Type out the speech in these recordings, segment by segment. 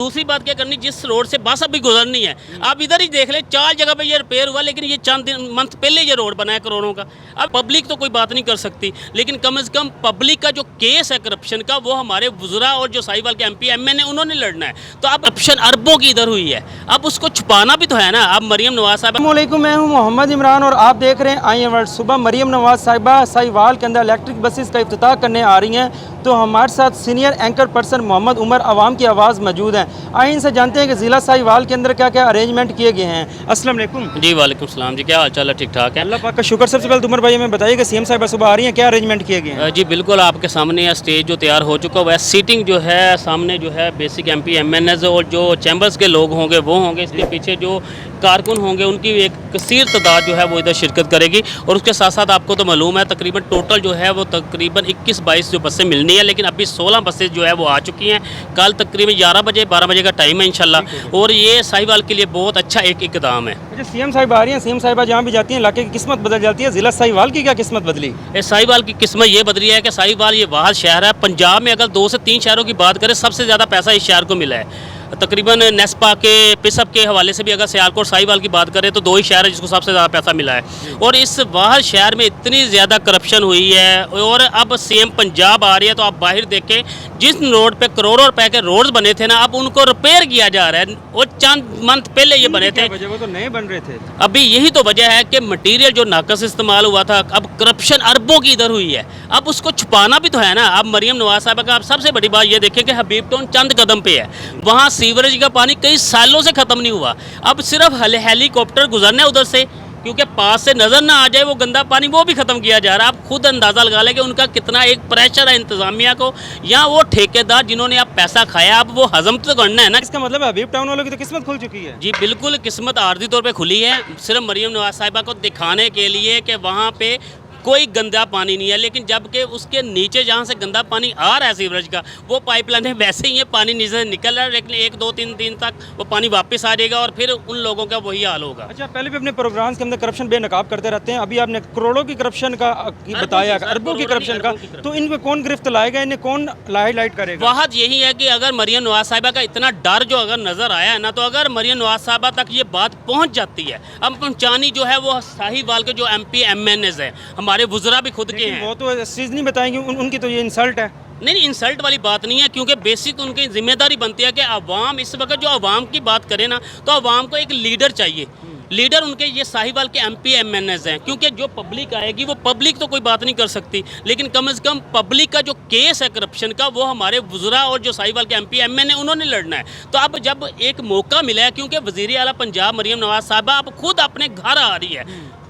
दूसरी बात क्या करनी, जिस रोड से बस अभी गुजरनी है, आप इधर ही देख ले 4 जगह पे ये रिपेयर हुआ, लेकिन ये चंद मंथ पहले ये रोड बना है करोड़ों का। अब पब्लिक तो कोई बात नहीं कर सकती, लेकिन कम से कम पब्लिक का जो केस है करप्शन का, वो हमारे वुज़रा और जो साहिवाल के MP MN उन्होंने लड़ना है। तो अब करप्शन अरबों की इधर हुई है, अब उसको छुपाना भी तो है ना। अब मरियम नवाज साहब, अस्सलामुअलैकुम, मैं हूं मोहम्मद इमरान और आप देख रहे हैं आई एम वर्ल्ड। सुबह मरियम नवाज साहिबा साहिवाल के अंदर इलेक्ट्रिक बसेस का इफ्तिताह करने आ रही हैं, तो हमारे साथ senior anchor person Mohammad Umar अवाम की आवाज़ मौजूद हैं। आइए इनसे जानते हैं कि ज़िला साहिवाल के अंदर क्या क्या अरेंजमेंट किए गए हैं। अस्सलाम वालेकुम। जी वालेकुम सलाम जी, क्या हाल चाल है? ठीक ठाक है, अल्लाह पाक का शुक्र। सबसे पहले उमर भाई हमें बताइए कि CM साहिबा सुबह आ रही हैं, क्या अरेंजमेंट किए गए हैं? जी बिल्कुल, आपके सामने है स्टेज जो तैयार हो चुका हुआ है। सीटिंग जो है सामने जो है बेसिक MP MNs और जो चैम्बर्स के लोग होंगे वो होंगे। इसके पीछे जो कारकुन होंगे उनकी एक कसीर तादाद जो है वो इधर शिरकत करेगी। और उसके साथ साथ आपको तो मालूम है तकरीबन टोटल जो है वो तकरीबन 21-22 जो बसें मिलनी है, लेकिन अभी 16 बसें जो है वो आ चुकी हैं। कल तकरीबन 11 बजे 12 बजे का टाइम है इंशाल्लाह, और ये साहिवाल के लिए बहुत अच्छा एक इकदाम है। अच्छा, CM साहिबा आ रही हैं, CM साहिबा जहाँ भी जाती हैं इलाके की किस्मत बदल जाती है। ज़िला साहिवाल की क्या किस्मत बदली? साहिवाल की किस्मत ये बदली है कि साहिवाल ये वाहद शहर है पंजाब में, अगर 2 से 3 शहरों की बात करें, सबसे ज़्यादा पैसा इस शहर को मिला है। तकरीबन नेस्पा के पिसअप के हवाले से भी अगर सियालकोट साहिवाल की बात करें तो 2 ही शहर है जिसको सबसे ज़्यादा पैसा मिला है। और इस वाहद शहर में इतनी ज़्यादा करप्शन हुई है, और अब CM पंजाब आ रही है, तो आप बाहर देखें जिस रोड पे करोड़ों रुपए के रोड्स बने थे ना, अब उनको रिपेयर किया जा रहा है। और चंद मंथ पहले ये बने थे, वो तो नए बन रहे थे। अभी यही तो वजह है कि मटेरियल जो नाकस इस्तेमाल हुआ था, अब करप्शन अरबों की इधर हुई है, अब उसको छुपाना भी तो है ना। अब मरियम नवाज साहब का, अब सबसे बड़ी बात ये देखें कि हबीब टाउन चंद कदम पे है, वहाँ सीवरेज का पानी कई सालों से ख़त्म नहीं हुआ। अब सिर्फ हेलीकॉप्टर गुजरने उधर से, क्योंकि पास से नज़र ना आ जाए वो गंदा पानी, वो भी ख़त्म किया जा रहा है। आप खुद अंदाज़ा लगा लें कि उनका कितना एक प्रेशर है इंतज़ामिया को, या वो ठेकेदार जिन्होंने अब पैसा खाया, अब वो हजम तो करना है ना। इसका मतलब हबीब टाउन वालों की तो किस्मत खुल चुकी है। जी बिल्कुल, किस्मत आर्जी तौर पे खुली है, सिर्फ मरियम नवाज साहिबा को दिखाने के लिए कि वहाँ पे कोई गंदा पानी नहीं है। लेकिन जबकि उसके नीचे जहाँ से गंदा पानी आ रहा है सीवरेज का, वो पाइपलाइन वैसे ही है, पानी नीचे से निकल रहा है, लेकिन 1-2-3 दिन तक वो पानी वापस आ जाएगा और फिर उन लोगों का वही हाल होगा। अच्छा, पहले भी अपने प्रोग्राम्स के अंदर करप्शन बेनकाब करते रहते हैं, अभी आपने करोड़ों की करप्शन का बताया, अरबों की करप्शन का, तो इनको कौन गिरफ्त लाएगा, इन्हें कौन हाईलाइट करेगा? बात यही है कि अगर मरियम नवाज साहिबा का इतना डर जो अगर नज़र आया है ना, तो अगर मरियम नवाज साहिबा तक ये बात पहुँच जाती है, अब पहुँचानी जो है वो साहिवाल के जो MP MNs हैं, हमारे वुज़रा भी खुद के हैं, वो तो इस चीज़ नहीं बताएंगे, उनकी तो ये इंसल्ट है। नहीं, इंसल्ट वाली बात नहीं है, क्योंकि बेसिक तो उनकी जिम्मेदारी बनती है कि अवाम, इस वक्त जो अवाम की बात करें ना, तो अवाम को एक लीडर चाहिए। लीडर उनके ये साहिवाल के MP MNs हैं, क्योंकि जो पब्लिक आएगी वो पब्लिक तो कोई बात नहीं कर सकती, लेकिन कम से कम पब्लिक का जो केस है करप्शन का, वो हमारे वुज़रा और जो साहिवाल के MP MN उन्होंने लड़ना है। तो अब जब एक मौका मिला है, क्योंकि वज़ीर आला पंजाब मरियम नवाज साहिबा अब खुद अपने घर आ रही है,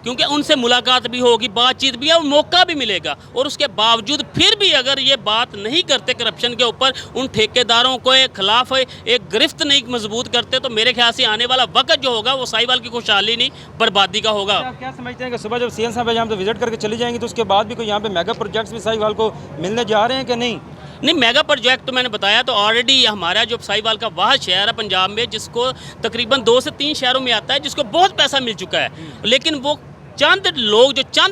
क्योंकि उनसे मुलाकात भी होगी, बातचीत भी है और मौका भी मिलेगा, और उसके बावजूद फिर भी अगर ये बात नहीं करते करप्शन के ऊपर, उन ठेकेदारों को खिलाफ एक गिरफ्त नहीं मजबूत करते, तो मेरे ख्याल से आने वाला वक्त जो होगा वो साहिवाल की खुशहाली नहीं बर्बादी का होगा। आप क्या समझते हैं कि सुबह जब CM साहब यहाँ पे विजिट करके चली जाएंगी, तो उसके बाद भी कोई यहाँ पे मेगा प्रोजेक्ट्स भी साहिवाल को मिलने जा रहे हैं कि नहीं? नहीं, मेगा प्रोजेक्ट तो मैंने बताया, तो ऑलरेडी हमारा जो साहिवाल का वाहद शहर है पंजाब में, जिसको तकरीबन 2 से 3 शहरों में आता है, जिसको बहुत पैसा मिल चुका है, लेकिन वो चंद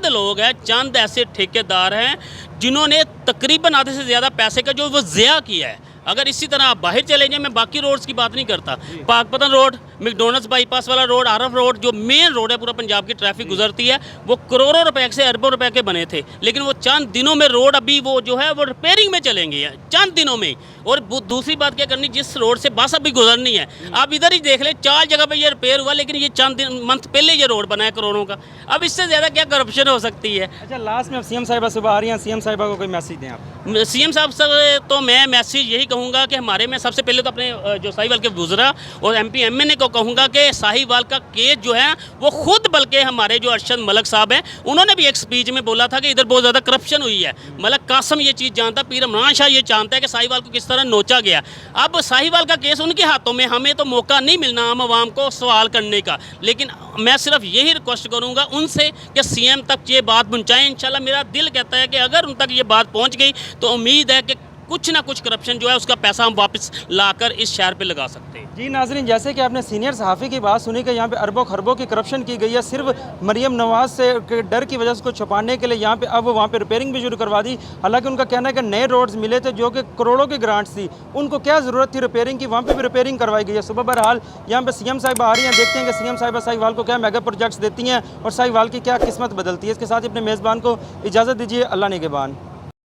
लोग हैं, चंद ऐसे ठेकेदार हैं जिन्होंने तकरीबन आधे से ज़्यादा पैसे का जो वो ज़िया किया है। अगर इसी तरह आप बाहर चले जाएं, मैं बाकी रोड्स की बात नहीं करता, पाकपतन रोड, मैकडॉनल्ड्स बाईपास वाला रोड, आरफ रोड, जो मेन रोड है पूरा पंजाब की ट्रैफिक गुजरती है, वो करोड़ों रुपए से अरबों रुपए के बने थे, लेकिन वो चंद दिनों में रोड अभी वो जो है वो रिपेयरिंग में चलेंगे चंद दिनों में। और दूसरी बात क्या करनी, जिस रोड से बस अभी गुजरनी है, आप इधर ही देख ले 4 जगह पे ये रिपेयर हुआ, लेकिन ये चंद मंथ पहले ये रोड बना है करोड़ों का। अब इससे ज़्यादा क्या करप्शन हो सकती है? अच्छा, लास्ट में अब CM साहिबा सुबह आ रही हैं, CM साहिबा को कोई मैसेज दें आप? CM साहब से तो मैं मैसेज यही कहूँगा कि हमारे में सबसे पहले तो अपने जो साहिवाल के वुज़रा और MP MN को कहूँगा कि साहिवाल का केस जो है वो खुद, बल्कि हमारे जो अरशद मलक साहब हैं, उन्होंने भी एक स्पीच में बोला था कि इधर बहुत ज़्यादा करप्शन हुई है। मलक कासम ये चीज़ जानता, पीर इमरान शाह ये जानता है कि साहिवाल को किस तरह नोचा गया। अब साहिवाल का केस उनके हाथों में, हमें तो मौका नहीं मिलना आम आवाम को सवाल करने का, लेकिन मैं सिर्फ यही रिक्वेस्ट करूँगा उनसे कि CM तक ये बात पहुँचाएँ। इंशाल्लाह मेरा दिल कहता है कि अगर उन तक ये बात पहुँच गई तो उम्मीद है कि कुछ ना कुछ करप्शन जो है उसका पैसा हम वापस लाकर इस शहर पे लगा सकते हैं। जी नाजरीन, जैसे कि आपने सीनियर सहाफ़ी की बात सुनी कि यहाँ पे अरबों खरबों की करप्शन की गई है सिर्फ मरीम नवाज़ से के डर की वजह से उसको छुपाने के लिए। यहाँ पे अब वहाँ पे रिपेयरिंग भी शुरू करवा दी। हालांकि उनका कहना है कि नए रोड्स मिले थे जो कि करोड़ों की ग्रांट्स थी, उनको क्या ज़रूरत थी रिपेयरिंग की, वहाँ पे भी रिपेयरिंग करवाई गई है। सुबह बहरहाल यहाँ पे सीएम साहिबा आ रही हैं, देखते हैं कि सीएम साहिबा साहिवाल को क्या मेगा प्रोजेक्ट्स देती हैं और साहिवाल की क्या किस्मत बदलती है। इसके साथ ही अपने मेज़बान को इजाज़त दीजिए। अल्लाह निगहबान।